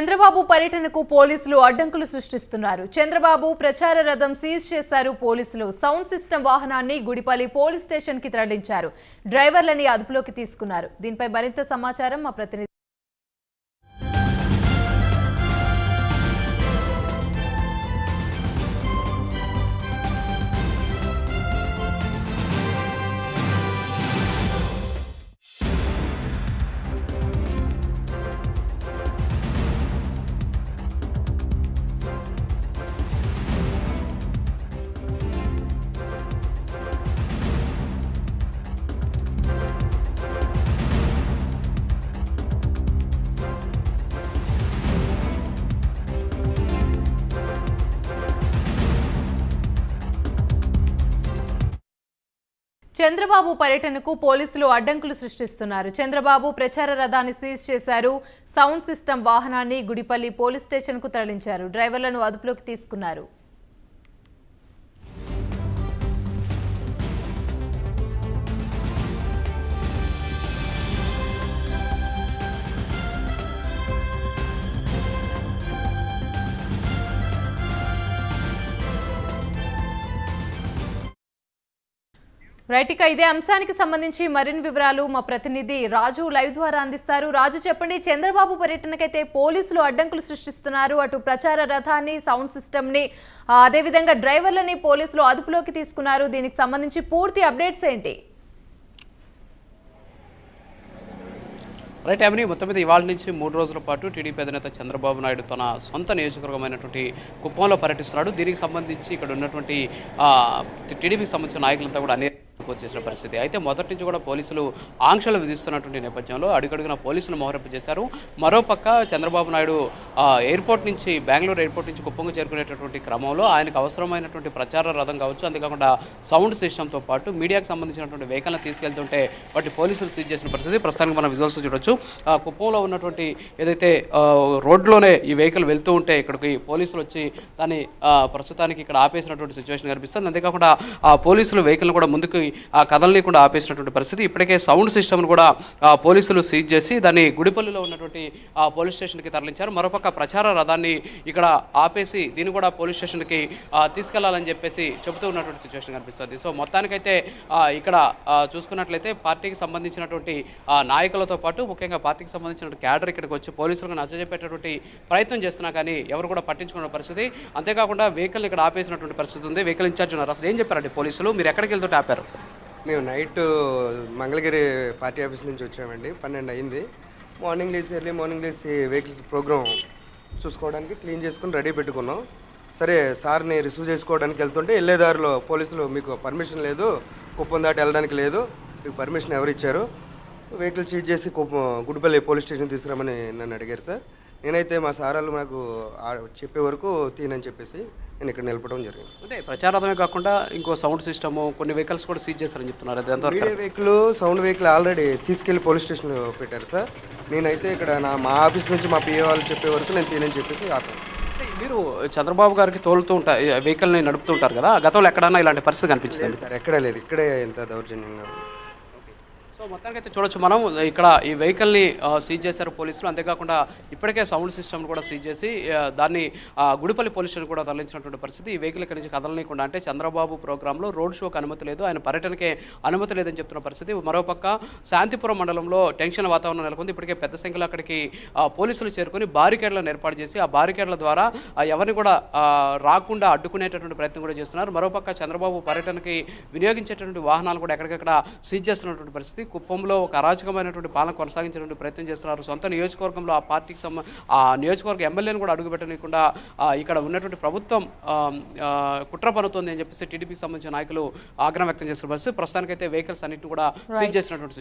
చంద్రబాబు పర్యటనకు పోలీసులు అడ్డంకులు సృష్టిస్తున్నారు. చంద్రబాబు ప్రచార రథం సీజ్ చేశారు పోలీసులు. సౌండ్ సిస్టమ్ వాహనాన్ని గుడిపల్లి పోలీస్ స్టేషన్ కి తరలించారు. డ్రైవర్లని అదుపులోకి తీసుకున్నారు. దీనిపై మరింత సమాచారం మా ప్రతినిధి చంద్రబాబు పర్యటనకు పోలీసులు అడ్డంకులు సృష్టిస్తున్నారు. చంద్రబాబు ప్రచార రథాన్ని సీజ్ చేశారు. సౌండ్ సిస్టమ్ వాహనాన్ని గుడిపల్లి పోలీస్ స్టేషన్ కు తరలించారు. డ్రైవర్లను అదుపులోకి తీసుకున్నారు. రైట్, ఇక ఇదే అంశానికి సంబంధించి మరిన్ని వివరాలు మా ప్రతినిధి రాజు లైవ్ ద్వారా అందిస్తారు. రాజు, చెప్పండి. చంద్రబాబు పర్యటనకైతే పోలీసులు అడ్డంకులు సృష్టిస్తున్నారు. అటు ప్రచార రథాన్ని, సౌండ్ సిస్టమ్ ని, అదేవిధంగా డ్రైవర్లని పోలీసులు అదుపులోకి తీసుకున్నారు. దీనికి సంబంధించి పూర్తి అప్డేట్స్ ఏంటి? రైట్ అమిని, మొత్తం మీద ఇవాళ నుంచి 3 రోజుల పాటు టీడీపీ అధినేత చంద్రబాబు నాయుడు తన సొంత నియోజకవర్గమైనటువంటి కుప్పంలో పర్యటిస్తున్నాడు. దీనికి సంబంధించి ఇక్కడ ఉన్నటువంటి టీడీపీకి సంబంధించిన నాయకులంతా కూడా అనేక చేసిన పరిస్థితి. అయితే మొదటి నుంచి కూడా పోలీసులు ఆంక్షలు విధిస్తున్నటువంటి నేపథ్యంలో అడుగడుగున పోలీసులు మోహరింపు చేశారు. మరోపక్క చంద్రబాబు నాయుడు ఎయిర్పోర్ట్ నుంచి, బెంగళూరు ఎయిర్పోర్ట్ నుంచి కుప్పంకు చేరుకునేటటువంటి క్రమంలో ఆయనకు అవసరమైనటువంటి ప్రచార రథం కావచ్చు, అంతేకాకుండా సౌండ్ సిస్టమ్తో పాటు మీడియాకు సంబంధించినటువంటి వెహికల్ని తీసుకెళ్తుంటే వాటి పోలీసులు సీజ్ చేసిన పరిస్థితి ప్రస్తుతానికి మనం విజువల్స్ చూడొచ్చు. కుప్పంలో ఉన్నటువంటి ఏదైతే రోడ్లోనే ఈ వెహికల్ వెళ్తూ ఉంటే ఇక్కడికి పోలీసులు వచ్చి దాన్ని ప్రస్తుతానికి ఇక్కడ ఆపేసినటువంటి సిచ్యువేషన్ కనిపిస్తుంది. అంతేకాకుండా పోలీసులు వెహికల్ని కూడా ముందుకు కదలనీయకుండా ఆపేసినటువంటి పరిస్థితి. ఇప్పటికే సౌండ్ సిస్టమ్ను కూడా పోలీసులు సీజ్ చేసి దాన్ని గుడిపల్లిలో ఉన్నటువంటి పోలీస్ స్టేషన్కి తరలించారు. మరోపక్క ప్రచార రథాన్ని ఇక్కడ ఆపేసి దీన్ని కూడా పోలీస్ స్టేషన్కి తీసుకెళ్లాలని చెప్పేసి చెబుతూ ఉన్నటువంటి సిచ్యువేషన్ కనిపిస్తుంది. సో మొత్తానికైతే ఇక్కడ చూసుకున్నట్లయితే పార్టీకి సంబంధించినటువంటి నాయకులతో పాటు ముఖ్యంగా పార్టీకి సంబంధించిన క్యాడర్ ఇక్కడికి వచ్చి పోలీసులకు నచ్చజెప్పేటటువంటి ప్రయత్నం చేస్తున్నా కానీ ఎవరు కూడా పట్టించుకున్న పరిస్థితి. అంతేకాకుండా వెహికల్ ఇక్కడ ఆపేసినటువంటి పరిస్థితి ఉంది. వెహికల్ ఇన్ఛార్జ్ ఉన్నారు. అసలు ఏం చెప్పారండి పోలీసులు? మీరు ఎక్కడికి వెళ్తుంటే ఆపారు? మేము నైట్ మంగళగిరి పార్టీ ఆఫీస్ నుంచి వచ్చామండి. 12 అయింది. ఎర్లీ మార్నింగ్ లేసి వెహికల్స్ ప్రోగ్రామ్ చూసుకోవడానికి క్లీన్ చేసుకుని రెడీ పెట్టుకున్నాం. సరే సార్ని రిసీవ్ చేసుకోవడానికి వెళ్తుంటే వెళ్ళేదారిలో పోలీసులు మీకు పర్మిషన్ లేదు, కుప్పం దాటి వెళ్ళడానికి లేదు, మీకు పర్మిషన్ ఎవరు ఇచ్చారు, వెహికల్ సీజ్ చేసి గుడిపల్లి పోలీస్ స్టేషన్ తీసుకురామని నన్ను అడిగారు సార్. నేనైతే మా సారాలు నాకు చెప్పే వరకు తీనని చెప్పేసి నేను ఇక్కడ నిలపడం జరిగింది. అంటే ప్రచారమే కాకుండా ఇంకో సౌండ్ సిస్టమ్, కొన్ని వెహికల్స్ కూడా సీజ్ చేస్తారని చెప్తున్నారు. Media vehicle, sound vehicle already తీసుకెళ్లి పోలీస్ స్టేషన్లో పెట్టారు సార్. నేనైతే ఇక్కడ మా ఆఫీస్ నుంచి మా పిఏ వాళ్ళు చెప్పే వరకు నేను తీనని చెప్పేసి ఆపాను. మీరు చంద్రబాబు గారికి తోలుతూ ఉంటారు, వెహికల్ని నడుపుతూ ఉంటారు కదా, గతంలో ఎక్కడన్నా ఇలాంటి పరిస్థితి కనిపించింది సార్? ఎక్కడా లేదు, ఇక్కడే ఎంత దౌర్జన్యంగా. సో మొత్తానికి అయితే చూడొచ్చు మనం ఇక్కడ ఈ వెహికల్ని సీజ్ చేశారు పోలీసులు. అంతేకాకుండా ఇప్పటికే సౌండ్ సిస్టమ్ కూడా సీజ్ చేసి దాన్ని గుడిపల్లి పోలీస్ స్టేషన్ కూడా తరలించినటువంటి పరిస్థితి. ఈ వెహికల్ ఇక్కడి నుంచి కదలనీయకుండా, అంటే చంద్రబాబు ప్రోగ్రాంలో రోడ్ షోకి అనుమతి లేదు, ఆయన పర్యటనకే అనుమతి లేదని చెప్తున్న పరిస్థితి. మరోపక్క శాంతిపురం మండలంలో టెన్షన్ వాతావరణం నెలకొంది. ఇప్పటికే పెద్ద సంఖ్యలో అక్కడికి పోలీసులు చేరుకొని బారికేడ్లను ఏర్పాటు చేసి ఆ బారికేడ్ల ద్వారా ఎవరిని కూడా రాకుండా అడ్డుకునేటటువంటి ప్రయత్నం కూడా చేస్తున్నారు. మరోపక్క చంద్రబాబు పర్యటనకి వినియోగించేటటువంటి వాహనాలు కూడా ఎక్కడికక్కడ సీజ్ చేస్తున్నటువంటి పరిస్థితి. కుప్పంలో ఒక అరాచకమైనటువంటి పాలన కొనసాగించేటువంటి ప్రయత్నం చేస్తున్నారు. సొంత నియోజకవర్గంలో ఆ పార్టీకి ఆ నియోజకవర్గ ఎమ్మెల్యేను కూడా అడుగుపెట్టనీయకుండా ఇక్కడ ఉన్నటువంటి ప్రభుత్వం కుట్ర పనుతోంది అని చెప్పేసి టీడీపీకి సంబంధించిన నాయకులు ఆగ్రహం వ్యక్తం చేస్తున్న పరిస్థితి. ప్రస్తుతానికైతే వెహికల్స్ అన్నింటిని కూడా సీజ్ చేసినటువంటి